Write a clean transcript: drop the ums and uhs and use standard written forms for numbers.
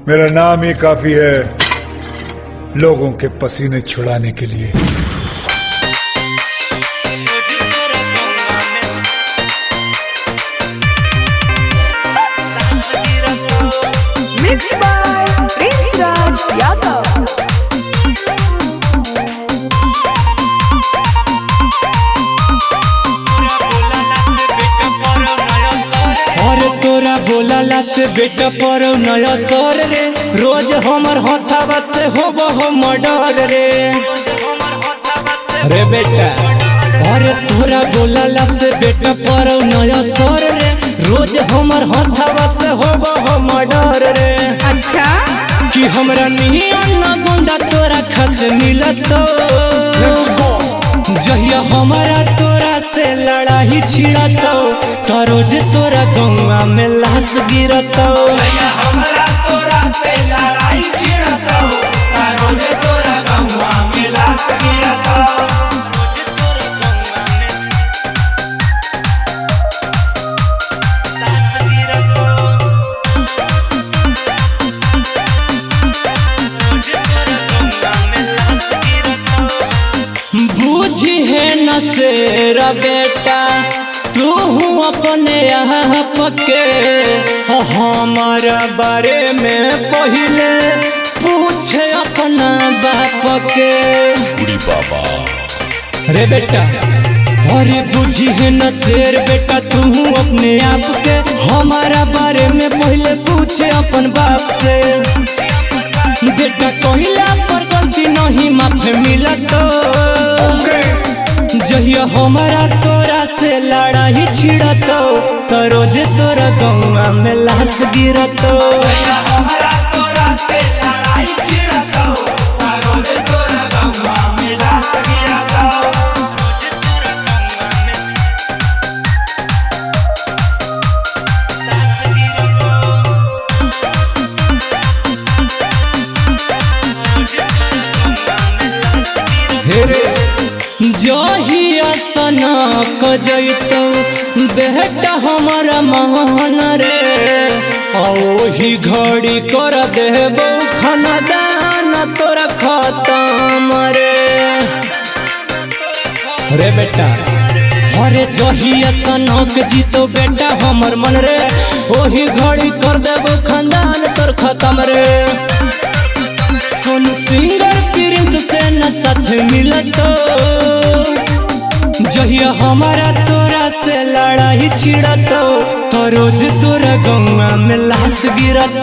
मेरा नाम ही काफी है लोगों के पसीने छुड़ाने के लिए। Mixed by Prince Raj Yadav। तोरा बोला से बेटा पर नया सर रे, रोज हमर हथावा से होबो हो मर्डर रे रे बेटा। अरे तोरा बोला से बेटा पर नया सर रे, रोज हमर हथावा से होबो हो मर्डर रे। अच्छा कि हमरा नियन गुंडा तोरा खत मिलत जहिया हमारा तोरा से लड़ाई छिड़त तो रोज तोरा गंगा में लाश गिरत। हमारा तोरा से लड़ाई छिड़त तो रोज तोरा गंगा में लाश गिरत। बूझी है न सेरा बेटा तू अपने यहाँ पके, हमारा बारे में पहले पूछे अपना बाप के बाबा रे बेटा। अरे बुझी है न शेर बेटा तू अपने आप के, हमारा बारे में पहले पूछे अपन बाप से। बेटा कहला पर गलती नहीं माफ मिलत जहिया हमारा तोरा से लड़ाई छिड़त तो रोज तोरा गंगा में लाश गिरत। हमारा तोरा से लड़ाई छिड़त तो रोज तोरा गंगा में लाश गिरत। जहिया सनक जैतौ बेटा हमारा महान रे, ओही घड़ी कर देबो खानदान तोरा खत्म रे रे बेटा। अरे जहिया सनक जीतो बेटा हमर मन रे, ओही घड़ी कर देबो खानदान तोर खत्म रे। सोनू सिंगर प्रिंस से न साथ मिलत जहिया हमारा तोरा से लड़ाई छिड़त तो रोज तोरा गंगा में लाश गिरत।